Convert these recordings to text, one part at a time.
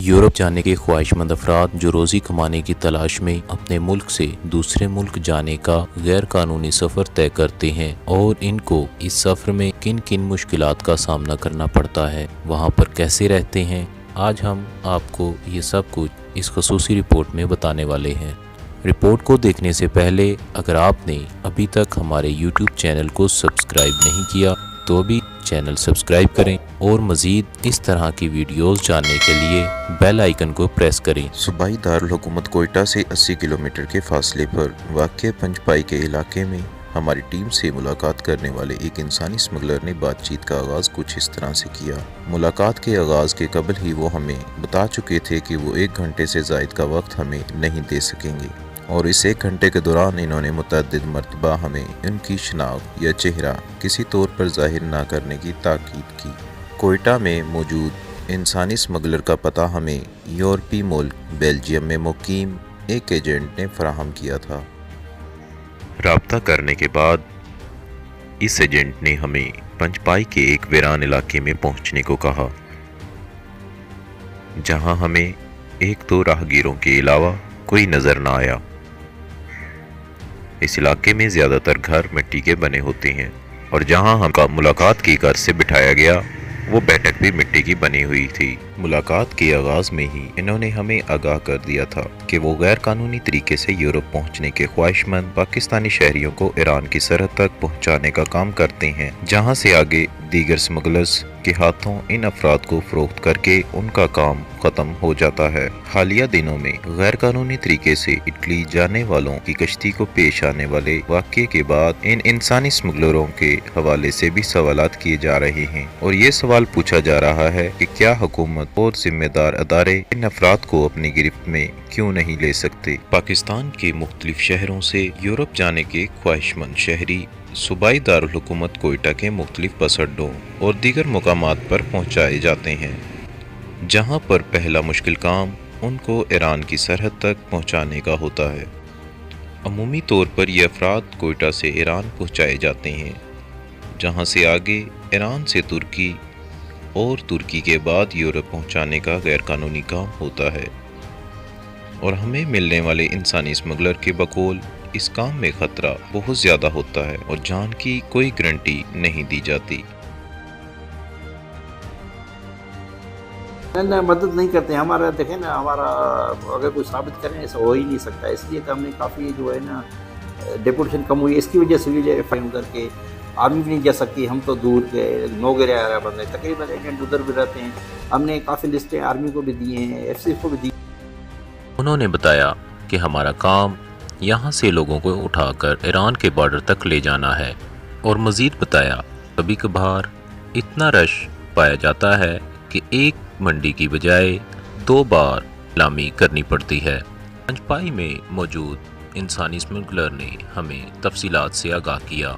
Europe جانے کے خواہشمند افراد جو روزی کمانے کی تلاش میں اپنے ملک سے دوسرے ملک جانے کا غیر قانونی سفر طے کرتے ہیں اور ان کو اس سفر میں کن کن مشکلات کا سامنا کرنا پڑتا ہے، وہاں پر کیسے رہتے ہیں، آج ہم آپ کو یہ سب کچھ اس خصوصی رپورٹ میں بتانے والے ہیں۔ رپورٹ کو دیکھنے سے پہلے اگر آپ نے ابھی تک ہمارے یوٹیوب چینل کو سبسکرائب نہیں کیا تو ابھی چینل سبسکرائب کریں اور مزید اس طرح کی ویڈیوز جاننے کے لیے بیل آئیکن کو پریس کریں۔ صوبائی دارالحکومت کوئٹہ سے 80 کلومیٹر کے فاصلے پر واقع پنجپائی کے علاقے میں ہماری ٹیم سے ملاقات کرنے والے ایک انسانی اسمگلر نے بات چیت کا آغاز کچھ اس طرح سے کیا۔ ملاقات کے آغاز کے قبل ہی وہ ہمیں بتا چکے تھے کہ وہ 1 گھنٹے سے زائد کا وقت ہمیں نہیں دے سکیں گے، اور اس 1 گھنٹے کے دوران انہوں نے متعدد مرتبہ ہمیں ان کی شناخت یا چہرہ کسی طور پر ظاہر نہ کرنے کی تاکید کی۔ کوئٹہ میں موجود انسانی اسمگلر کا پتہ ہمیں یورپی ملک بیلجیم میں مقیم ایک ایجنٹ نے فراہم کیا تھا۔ رابطہ کرنے کے بعد اس ایجنٹ نے ہمیں پنجپائی کے ایک ویران علاقے میں پہنچنے کو کہا، جہاں ہمیں 1-2 راہگیروں کے علاوہ کوئی نظر نہ آیا۔ اس علاقے میں زیادہ تر گھر مٹی کے بنے ہوتے ہیں، اور جہاں ہم کا ملاقات کی غرض سے بٹھایا گیا وہ بیٹھک بھی مٹی کی بنی ہوئی تھی۔ ملاقات کے آغاز میں ہی انہوں نے ہمیں آگاہ کر دیا تھا کہ وہ غیر قانونی طریقے سے یورپ پہنچنے کے خواہشمند پاکستانی شہریوں کو ایران کی سرحد تک پہنچانے کا کام کرتے ہیں، جہاں سے آگے دیگر اسمگلرز کے ہاتھوں ان افراد کو فروخت کر کے ان کا کام ختم ہو جاتا ہے۔ حالیہ دنوں میں غیر قانونی طریقے سے اٹلی جانے والوں کی کشتی کو پیش آنے والے واقعے کے بعد ان انسانی اسمگلروں کے حوالے سے بھی سوالات کیے جا رہے ہیں، اور یہ سوال پوچھا جا رہا ہے کہ کیا حکومت اور ذمہ دار ادارے ان افراد کو اپنی گرفت میں کیوں نہیں لے سکتے۔ پاکستان کے مختلف شہروں سے یورپ جانے کے خواہشمند شہری صوبائی دارالحکومت کوئٹہ کے مختلف بس اڈوں اور دیگر مقامات پر پہنچائے جاتے ہیں، جہاں پر پہلا مشکل کام ان کو ایران کی سرحد تک پہنچانے کا ہوتا ہے۔ عمومی طور پر یہ افراد کوئٹہ سے ایران پہنچائے جاتے ہیں، جہاں سے آگے ایران سے ترکی اور ترکی کے بعد یورپ پہنچانے کا غیر قانونی کام ہوتا ہے، اور ہمیں ملنے والے انسانی اسمگلر کے بقول اس کام میں خطرہ بہت زیادہ ہوتا ہے اور جان کی کوئی گارنٹی نہیں دی جاتی۔ مدد نہیں کرتے ہمارا، دیکھیں نا، ہمارا اگر کوئی ثابت کریں ایسا ہو ہی نہیں سکتا، اس لیے کہ ہم نے کافی جو ہے نا ڈیپوٹیشن کم ہوئی، اس کی وجہ سے بھی ادھر کے آرمی بھی نہیں جا سکتی، ہم تو دور کے نوگرے آ رہا بندے، تقریباً ایجنٹ ادھر بھی رہتے ہیں، ہم نے کافی لسٹیں آرمی کو بھی دی ہیں، ایف سی کو بھی دی۔ انہوں نے بتایا کہ ہمارا کام یہاں سے لوگوں کو اٹھا کر ایران کے بارڈر تک لے جانا ہے، اور مزید بتایا کبھی کبھار اتنا رش پایا جاتا ہے کہ ایک منڈی کی بجائے 2 بار نیلامی کرنی پڑتی ہے۔ پنجپائی میں موجود انسانی اسمگلر نے ہمیں تفصیلات سے آگاہ کیا۔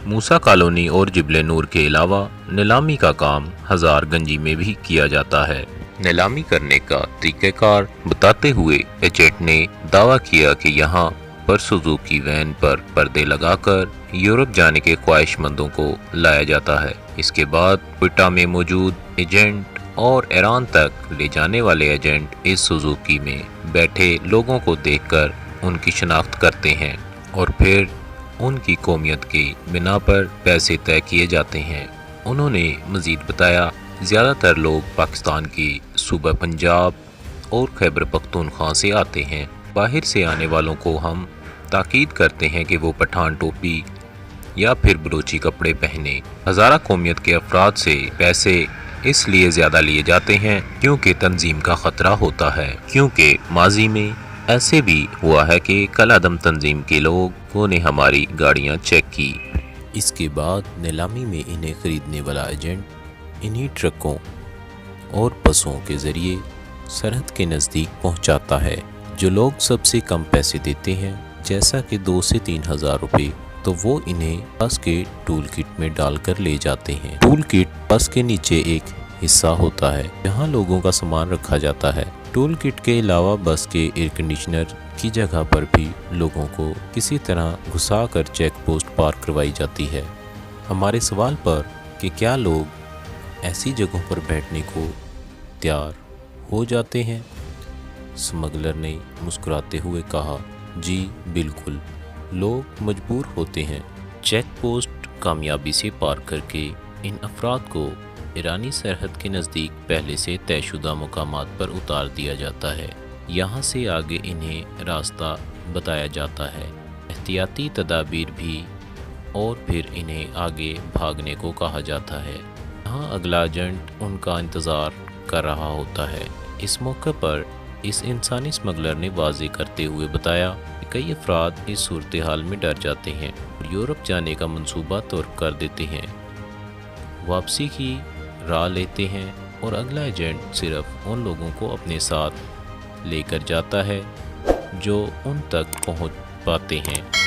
موسیٰ کالونی اور جبل نور کے علاوہ نیلامی کا کام ہزار گنجی میں بھی کیا جاتا ہے۔ نیلامی کرنے کا طریقہ کار بتاتے ہوئے ایجنٹ نے دعویٰ کیا کہ یہاں پر سوزوکی وین پر پردے لگا کر یورپ جانے کے خواہش مندوں کو لایا جاتا ہے۔ اس کے بعد کوئٹہ میں موجود ایجنٹ اور ایران تک لے جانے والے ایجنٹ اس سوزوکی میں بیٹھے لوگوں کو دیکھ کر ان کی شناخت کرتے ہیں، اور پھر ان کی قومیت کی بنا پر پیسے طے کیے جاتے ہیں۔ انہوں نے مزید بتایا زیادہ تر لوگ پاکستان کی صوبہ پنجاب اور خیبر پختونخوا سے آتے ہیں۔ باہر سے آنے والوں کو ہم تاکید کرتے ہیں کہ وہ پٹھان ٹوپی یا پھر بلوچی کپڑے پہنے۔ ہزارہ قومیت کے افراد سے پیسے اس لیے زیادہ لیے جاتے ہیں کیونکہ تنظیم کا خطرہ ہوتا ہے، کیونکہ ماضی میں ایسے بھی ہوا ہے کہ کل عدم تنظیم کے لوگوں نے ہماری گاڑیاں چیک کی۔ اس کے بعد نیلامی میں انہیں خریدنے والا ایجنٹ انہی ٹرکوں اور بسوں کے ذریعے سرحد کے نزدیک پہنچاتا ہے۔ جو لوگ سب سے کم پیسے دیتے ہیں، جیسا کہ 2 سے 3 ہزار روپے، تو وہ انہیں بس کے ٹول کٹ میں ڈال کر لے جاتے ہیں۔ ٹول کٹ بس کے نیچے ایک حصہ ہوتا ہے جہاں لوگوں کا سامان رکھا جاتا ہے۔ ٹول کٹ کے علاوہ بس کے ایئر کنڈیشنر کی جگہ پر بھی لوگوں کو کسی طرح گھسا کر چیک پوسٹ پار کروائی جاتی ہے۔ ہمارے سوال پر کہ کیا لوگ ایسی جگہوں پر بیٹھنے کو تیار ہو جاتے ہیں؟ سمگلر نے مسکراتے ہوئے کہا، جی بالکل، لوگ مجبور ہوتے ہیں۔ چیک پوسٹ کامیابی سے پار کر کے ان افراد کو ایرانی سرحد کے نزدیک پہلے سے طے شدہ مقامات پر اتار دیا جاتا ہے۔ یہاں سے آگے انہیں راستہ بتایا جاتا ہے، احتیاطی تدابیر بھی، اور پھر انہیں آگے بھاگنے کو کہا جاتا ہے۔ یہاں اگلا ایجنٹ ان کا انتظار کر رہا ہوتا ہے۔ اس موقع پر اس انسانی اسمگلر نے واضح کرتے ہوئے بتایا کہ کئی افراد اس صورتحال میں ڈر جاتے ہیں اور یورپ جانے کا منصوبہ ترک کر دیتے ہیں، واپسی کی راہ لیتے ہیں، اور اگلا ایجنٹ صرف ان لوگوں کو اپنے ساتھ لے کر جاتا ہے جو ان تک پہنچ پاتے ہیں۔